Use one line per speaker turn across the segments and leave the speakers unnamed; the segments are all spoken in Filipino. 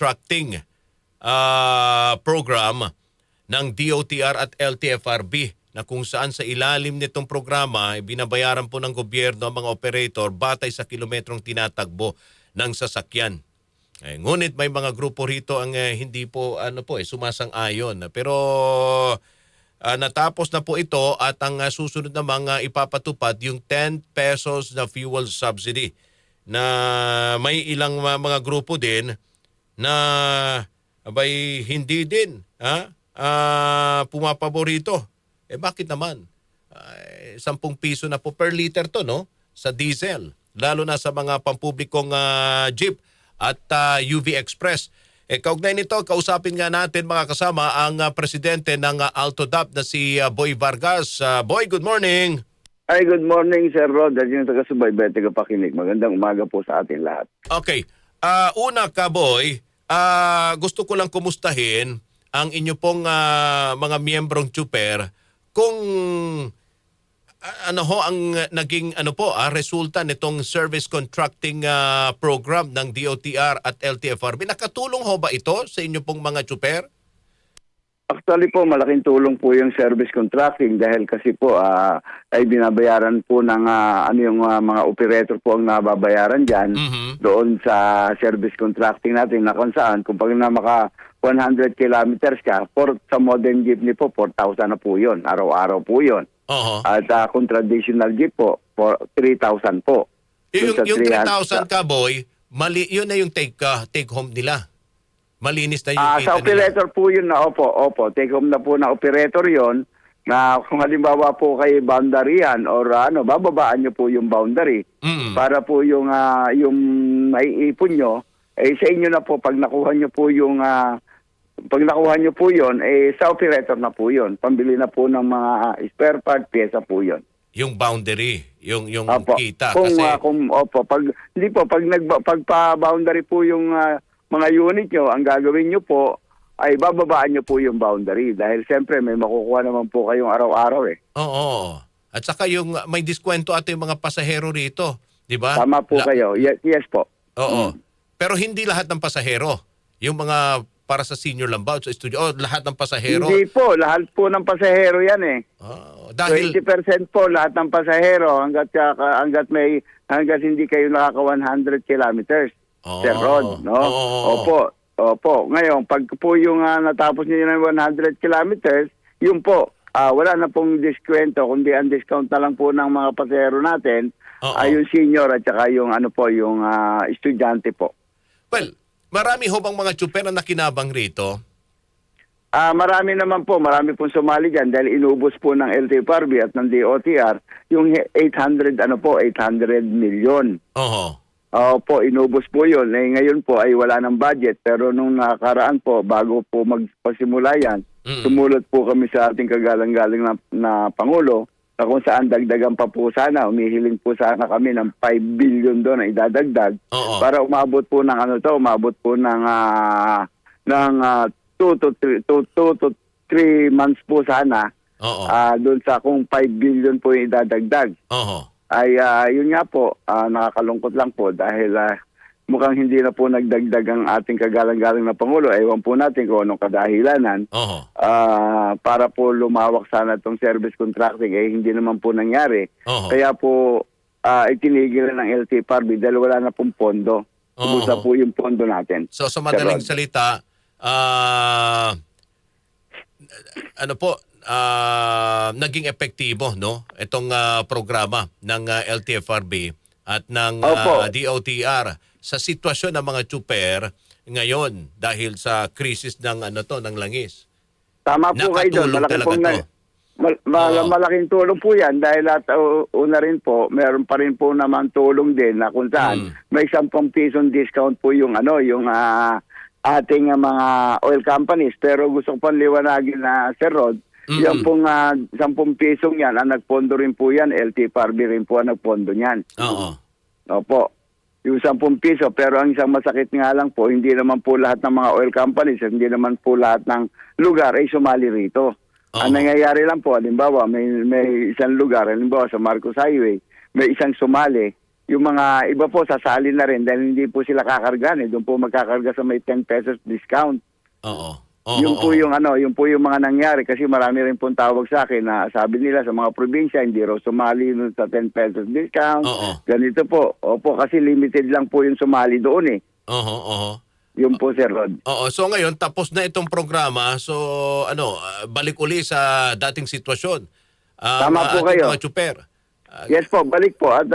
contracting program ng DOTR at LTFRB na kung saan sa ilalim nitong programa binabayaran po ng gobyerno ang mga operator batay sa kilometrong tinatagbo ng sasakyan. Ngunit may mga grupo rito ang hindi po sumasang-ayon. Pero natapos na po ito at ang susunod na mga ipapatupad yung 10 pesos na fuel subsidy na may ilang mga grupo din na hindi din pumapaborito. Bakit naman? 10 piso na po per liter to, no? Sa diesel. Lalo na sa mga pampublikong jeep at UV Express. Kaugnay nito, kausapin nga natin mga kasama ang presidente ng AltoDAP na si Boy Vargas. Boy, good morning.
Ay, good morning, Sir Rod. At yung taga-subaybay, taga-pakinig. Magandang umaga po sa atin lahat.
Okay. Una ka, Boy, gusto ko lang kumustahin ang inyo pong mga miyembrong tsuper kung ang naging resulta nitong service contracting program ng DOTR at LTFRB. Nakatulong ho ba ito sa inyo pong mga tsuper?
Actually po, malaking tulong po yung service contracting dahil kasi po ay binabayaran po ng mga operator po ang nababayaran dyan doon sa service contracting natin na kung saan kung pag na maka 100 kilometers ka, sa modern jeepney po, 4,000 na po yun. Araw-araw po yun. At kung traditional jeep po, 3,000 po.
Yung 3,000 ka, Boy, yun na yung take home nila. Malinis na yung kita
sa operator
nila.
po yun na, opo. Take home na po na operator yon na kung halimbawa po kay boundary yan or bababaan nyo po yung boundary para po yung maiipon nyo, sa inyo na po pag nakuha nyo po yung sa operator na po yun. Pambili na po ng mga spare part, pyesa po yun.
Yung boundary, yung kita.
Kung,
kasi
pagpa-boundary po yung mga unit nyo, ang gagawin nyo po ay bababaan nyo po yung boundary. Dahil siyempre may makukuha naman po kayong araw-araw eh.
Oo. At saka yung may diskwento at yung mga pasahero rito. Di ba?
Tama po kayo. Yes po.
Oo. Pero hindi lahat ng pasahero. Yung mga para sa senior lang ba? Sa studio, lahat ng pasahero?
Hindi po. Lahat po ng pasahero yan eh.
Dahil
20% po lahat ng pasahero hanggat hindi kayo nakaka 100 kilometers. Sir Rod, no? Opo. Ngayon, pag po yung natapos niyo ng 100 kilometers, yun po, wala na pong diskwento, kundi ang discount na lang po ng mga pasahero natin ay yung senior at saka yung yung estudyante po.
Well, marami ho bang mga tsuper na nakinabang rito?
Marami naman po. Marami pong sumali dyan dahil inubos po ng LTFRB at ng DOTR yung 800 million. Opo, inubos po yun. Ngayon po ay wala ng budget pero nung nakaraan po, bago po magpasimula yan, tumulot po kami sa ating kagalang-galing na Pangulo na kung saan dagdagan pa po sana, umihiling po sana kami ng 5 billion doon na idadagdag para umabot po ng umabot po ng 2 to 3 months po sana doon sa kung 5 billion po yung idadagdag. Ay yun nga po, nakakalungkot lang po dahil mukhang hindi na po nagdagdag ang ating kagalang-galing na Pangulo. Ewan po natin kung anong kadahilanan. Para po lumawak sana itong service contracting, hindi naman po nangyari. Kaya po itinigilan ng LTFRB dahil wala na pong pondo. Kubusta po yung pondo natin.
So sa madaling salita, naging epektibo, no? Itong programa ng LTFRB at ng DOTR sa sitwasyon ng mga tsuper ngayon dahil sa krisis ng ng langis.
Tama po kayo doon. Malaking tulong po yan dahil una rin po, meron pa rin po naman tulong din na kung saan may 10 pisong discount po yung ating mga oil companies. Pero gusto ko pang liwanagin na Sir Rod, yung pong 10 pisong yan, ang nagpondo rin po yan, LTFRB rin po ang nagpondo niyan. Opo. Yung 10 piso, pero ang isang masakit nga lang po, hindi naman po lahat ng mga oil companies, hindi naman po lahat ng lugar ay sumali rito. Ang nangyayari lang po, halimbawa, may isang lugar, halimbawa sa Marcos Highway, may isang sumali, yung mga iba po sasali na rin dahil hindi po sila kakargahan. Doon po magkakarga sa may 10 pesos discount.
Oo.
Yun po yung yun po yung mga nangyari kasi marami rin pong tawag sa akin na sabi nila sa mga probinsya hindi raw sumali nun sa 10 pesos discount. Ganito po. Opo, kasi limited lang po yung sumali doon eh. Yun po, Sir Rod.
So ngayon tapos na itong programa. So balik uli sa dating sitwasyon.
Tama po kayo.
Mga tsuper.
Yes po, balik po. At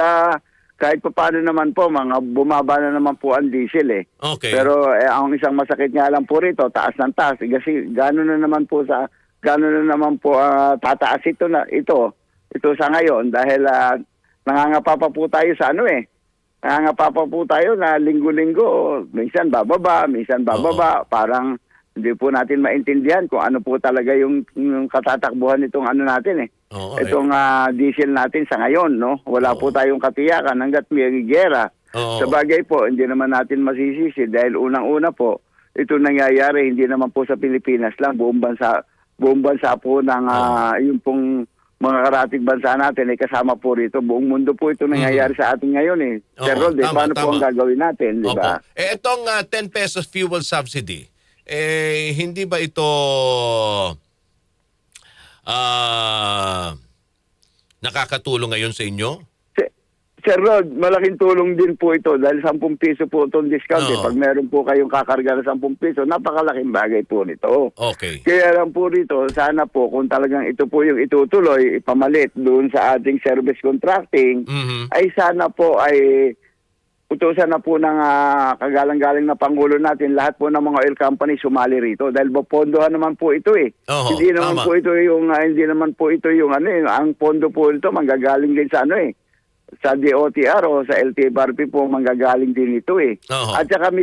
kahit pa paano naman po, mga bumaba na naman po ang diesel eh.
Okay.
Pero ang isang masakit nga lang po rito, taas ng taas. Kasi gano'n na naman po tataas ito sa ngayon dahil nangangapa pa po tayo sa nangangapa pa po tayo na linggo-linggo, minsan bababa, parang hindi po natin maintindihan kung ano po talaga yung katatakbuhan nitong natin eh. Itong diesel natin sa ngayon, no? Wala po tayong katiyakan hanggat may gera. Sa bagay po, hindi naman natin masisisi dahil unang-una po, ito nangyayari hindi naman po sa Pilipinas lang, buong bansa po ng yung pong mga karatig bansa natin ay kasama po rito. Buong mundo po ito nangyayari sa atin ngayon eh. Sir Rod, paano po ang gagawin natin, di ba?
Itong 10 pesos fuel subsidy, hindi ba ito nakakatulong ngayon sa inyo?
Sir Rod, malaking tulong din po ito dahil 10 piso po itong discount. Pag meron po kayong kakarga ng 10 piso, napakalaking bagay po nito.
Okay.
Kaya lang po rito, sana po kung talagang ito po yung itutuloy, ipamalit doon sa ating service contracting, ay sana po ay utusan na po ng kagalang-galing na Pangulo natin, lahat po ng mga oil company sumali rito dahil popondohan naman po ito eh. Hindi naman po ito yung ang pondo po ito manggagaling din sa DOTR o sa LTFRB po manggagaling din ito eh. At saka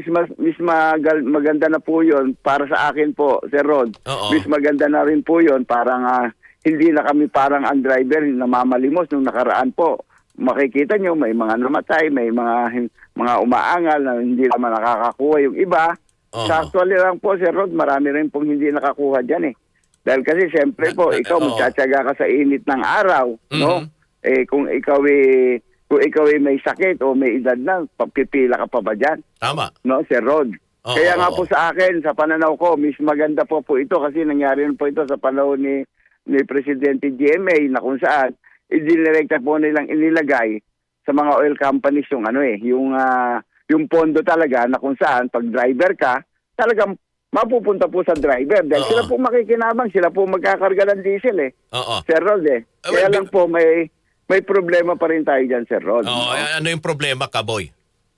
maganda na po yun para sa akin po, Sir Rod. Maganda na rin po yun parang hindi na kami parang ang driver na mamalimos nung nakaraan po. Makikita nyo, may mga namatay, may mga umaangal na hindi naman nakakakuha yung iba. Sa actually lang po, Sir Rod, marami rin pong hindi nakakuha dyan eh. Dahil kasi siyempre po, ikaw magtsatsaga ka sa init ng araw, no? Kung ikaw may sakit o may edad na, pipila ka pa ba dyan?
Tama.
No, Sir Rod? Kaya nga po sa akin, sa pananaw ko, maganda po ito kasi nangyari po ito sa panahon ni Presidente GMA na kung saan idinirekta po nilang inilagay sa mga oil companies yung pondo talaga na kung saan pag driver ka, talagang mapupunta po sa driver dahil sila po makikinabang, sila po magkakarga ng diesel eh. Sir Rod Kaya lang po may problema pa rin tayo dyan, Sir Rod.
Ano yung problema, Kaboy?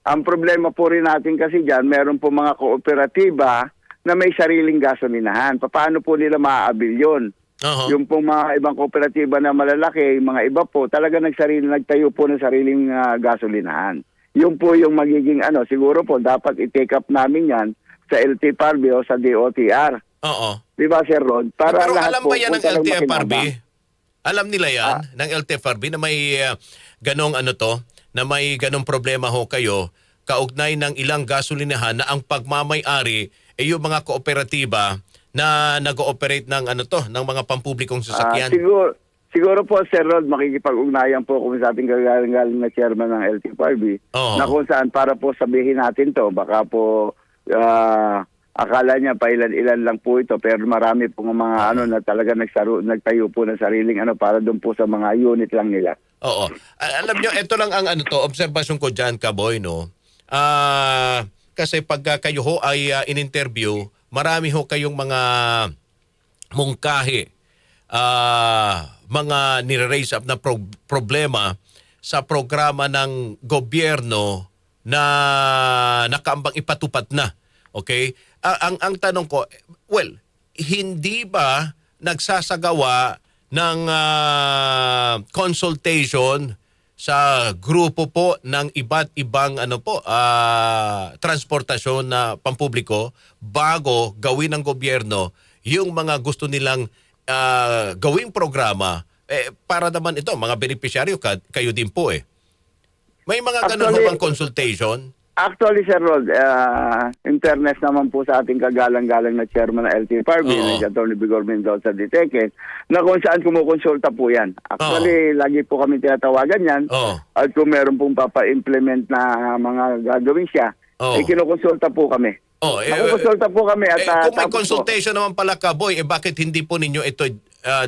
Ang problema po rin natin kasi dyan, meron po mga kooperatiba na may sariling gasolinahan. Paano po nila maaabil yun? Yung pong mga ibang kooperatiba na malalaki, mga iba po, talaga nagtayo po ng sariling gasolinahan. Yun po yung magiging siguro po dapat i-take up namin yan sa LTFRB o sa DOTR. Di ba, Sir Rod? Pero
alam ba yan ng LTFRB? Alam nila yan ng LTFRB na may na may ganong problema ho kayo kaugnay ng ilang gasolinahan na ang pagmamay-ari ay yung mga kooperatiba na nag-ooperate ng ng mga pampublikong sasakyan.
Siguro po, Sir Rod, makikipag-ugnayan po kung sa ating galing na chairman ng LTFRB na kung saan para po sabihin natin to, baka po akala niya pa ilan lang po ito pero marami pong mga na talaga nagtayo po ng sariling para doon po sa mga unit lang nila.
Alam niyo, ito lang ang obserbasyon ko diyan, Kaboy, no. Kasi pag kayo ho ay in-interview, marami ho kayong mga mungkahi, mga nire-raise up na problema sa programa ng gobyerno na nakaambang ipatupad na. Okay? Ang tanong ko, hindi ba nagsasagawa ng consultation sa grupo po ng iba't ibang transportasyon na pampubliko bago gawin ng gobyerno yung mga gusto nilang gawing programa para naman ito mga benepisyaryo kayo din po eh. May mga ganun bang consultation?
Actually, Sir Rod, in fairness naman po sa ating kagalang-galang na chairman ng LTFRB,
Oo.
na si Atty. Vigor Mendoza Diteke, na kung saan kumukonsulta po yan. Actually, lagi po kami tinatawagan yan.
Oo.
At kung meron pong papa-implement na mga gagawin siya,
Oo.
kinukonsulta po kami. Nakukonsulta po kami. At,
kung may
tapos
consultation naman pala, Kaboy, bakit hindi po ninyo ito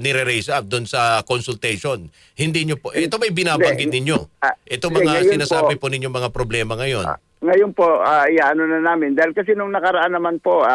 nire-raise up doon sa consultation? Hindi nyo po, ito may binabanggit ninyo. Ito mga
ngayon
sinasabi po ninyo mga problema ngayon.
Ngayon po, iano na namin. Dahil kasi nung nakaraan naman po,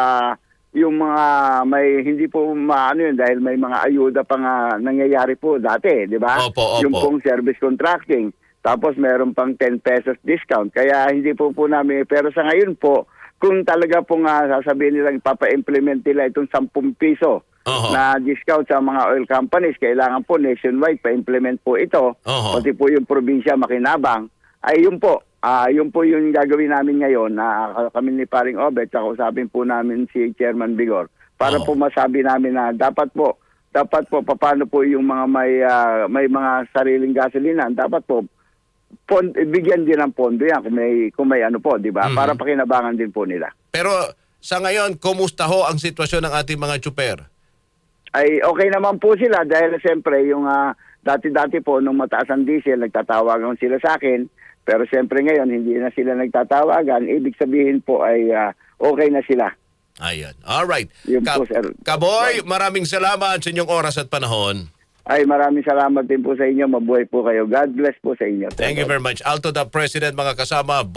yung mga may hindi po maano yun dahil may mga ayuda pa nga nangyayari po dati, di ba?
Opo.
Yung pong service contracting. Tapos meron pang 10 pesos discount. Kaya hindi po namin, pero sa ngayon po, kung talaga pong sasabihin nilang ipapa-implement nila itong 10 piso na discount sa mga oil companies, kailangan po nationwide pa-implement po ito. Pati po yung probinsya makinabang. Ay yun po yung gagawin namin ngayon na kami ni Paring Obet, kausapin po namin si Chairman Vigor para po masabi namin na dapat po paano po yung mga may mga sariling gasolina, dapat po bigyan din ng pondo yan kung may ano po, di ba? Para pakinabangan din po nila.
Pero sa ngayon, kumusta ho ang sitwasyon ng ating mga tsuper?
Ay okay naman po sila dahil siyempre yung dati-dati po nung mataas ang diesel, nagtatawagan sila sa akin. Pero siyempre ngayon, hindi na sila nagtatawagan. Ibig sabihin po ay okay na sila.
Ayan. Alright.
Yun po, sir.
Kaboy, maraming salamat sa inyong oras at panahon.
Ay, maraming salamat din po sa inyo. Mabuhay po kayo. God bless po sa inyo.
Thank you very much. Alto the President, mga kasama.